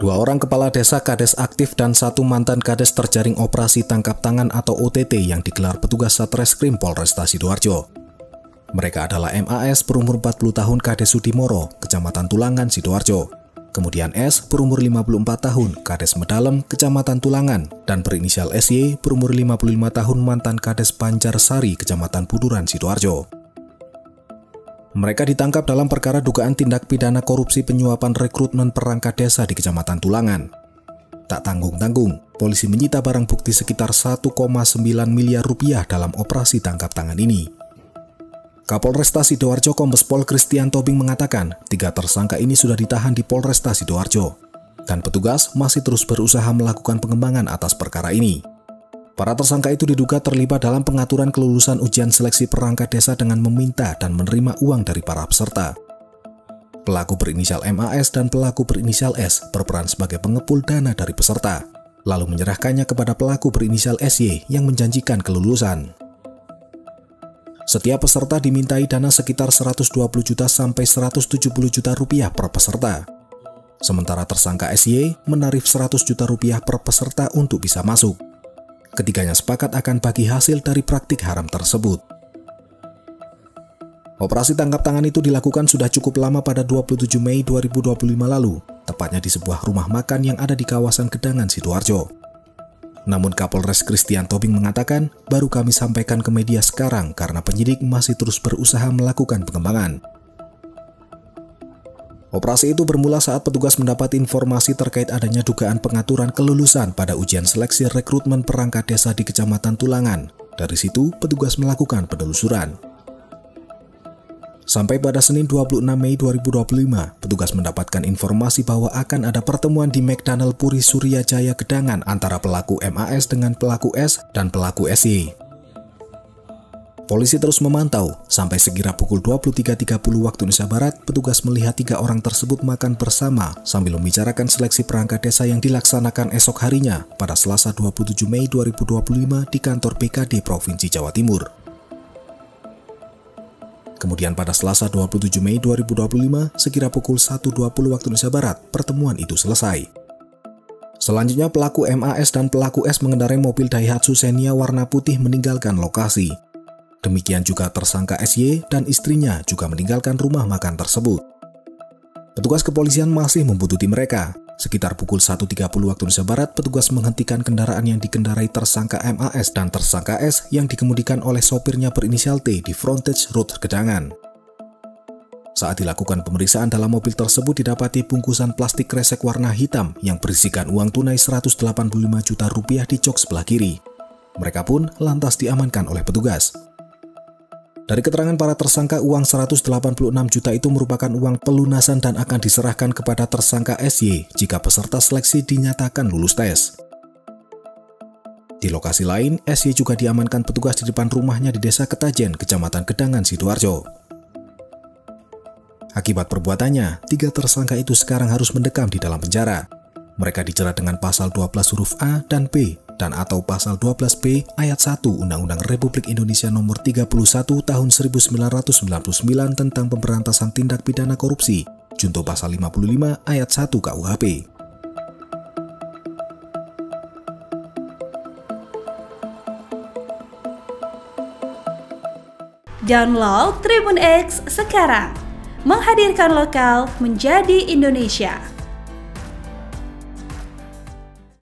2 orang kepala desa Kades aktif dan 1 mantan Kades terjaring operasi tangkap tangan atau OTT yang digelar petugas Satreskrim Polresta Sidoarjo. Mereka adalah MAS berumur 40 tahun Kades Sudimoro, Kecamatan Tulangan, Sidoarjo. Kemudian S berumur 54 tahun Kades Medalem, Kecamatan Tulangan, dan berinisial SY berumur 55 tahun mantan Kades Banjarsari, Kecamatan Buduran, Sidoarjo. Mereka ditangkap dalam perkara dugaan tindak pidana korupsi penyuapan rekrutmen perangkat desa di Kecamatan Tulangan. Tak tanggung-tanggung, polisi menyita barang bukti sekitar 1,9 miliar rupiah dalam operasi tangkap tangan ini. Kapolresta Sidoarjo Kombes Pol Christian Tobing mengatakan 3 tersangka ini sudah ditahan di Polresta Sidoarjo, dan petugas masih terus berusaha melakukan pengembangan atas perkara ini. Para tersangka itu diduga terlibat dalam pengaturan kelulusan ujian seleksi perangkat desa dengan meminta dan menerima uang dari para peserta. Pelaku berinisial MAS dan pelaku berinisial S berperan sebagai pengepul dana dari peserta, lalu menyerahkannya kepada pelaku berinisial SY yang menjanjikan kelulusan. Setiap peserta dimintai dana sekitar 120 juta sampai 170 juta rupiah per peserta. Sementara tersangka SY menarif 100 juta rupiah per peserta untuk bisa masuk. Ketiganya sepakat akan bagi hasil dari praktik haram tersebut. Operasi tangkap tangan itu dilakukan sudah cukup lama pada 27 Mei 2025 lalu, tepatnya di sebuah rumah makan yang ada di kawasan Gedangan, Sidoarjo. Namun Kapolres Christian Tobing mengatakan, baru kami sampaikan ke media sekarang karena penyidik masih terus berusaha melakukan pengembangan. Operasi itu bermula saat petugas mendapat informasi terkait adanya dugaan pengaturan kelulusan pada ujian seleksi rekrutmen perangkat desa di Kecamatan Tulangan. Dari situ, petugas melakukan penelusuran. Sampai pada Senin 26 Mei 2025, petugas mendapatkan informasi bahwa akan ada pertemuan di McDonald Puri Surya Jaya Gedangan antara pelaku MAS dengan pelaku S dan pelaku SY. Polisi terus memantau, sampai sekira pukul 23.30 waktu Indonesia Barat, petugas melihat 3 orang tersebut makan bersama sambil membicarakan seleksi perangkat desa yang dilaksanakan esok harinya pada Selasa 27 Mei 2025 di kantor BKD Provinsi Jawa Timur. Kemudian pada Selasa 27 Mei 2025, sekira pukul 1.20 waktu Indonesia Barat, pertemuan itu selesai. Selanjutnya pelaku MAS dan pelaku S mengendarai mobil Daihatsu Xenia warna putih meninggalkan lokasi. Demikian juga tersangka SY dan istrinya juga meninggalkan rumah makan tersebut. Petugas kepolisian masih membuntuti mereka. Sekitar pukul 1.30 waktu Indonesia Barat, petugas menghentikan kendaraan yang dikendarai tersangka MAS dan tersangka S yang dikemudikan oleh sopirnya berinisial T di Frontage Road Gedangan. Saat dilakukan pemeriksaan dalam mobil tersebut didapati bungkusan plastik kresek warna hitam yang berisikan uang tunai 185 juta rupiah di jok sebelah kiri. Mereka pun lantas diamankan oleh petugas. Dari keterangan para tersangka, uang 186 juta itu merupakan uang pelunasan dan akan diserahkan kepada tersangka SY jika peserta seleksi dinyatakan lulus tes. Di lokasi lain, SY juga diamankan petugas di depan rumahnya di Desa Ketajen, Kecamatan Gedangan, Sidoarjo. Akibat perbuatannya, 3 tersangka itu sekarang harus mendekam di dalam penjara. Mereka dijerat dengan pasal 12 huruf A dan B dan atau pasal 12B ayat 1 Undang-Undang Republik Indonesia Nomor 31 Tahun 1999 tentang pemberantasan tindak pidana korupsi, junto pasal 55 ayat 1 KUHP. Download Tribun X sekarang, menghadirkan lokal menjadi Indonesia.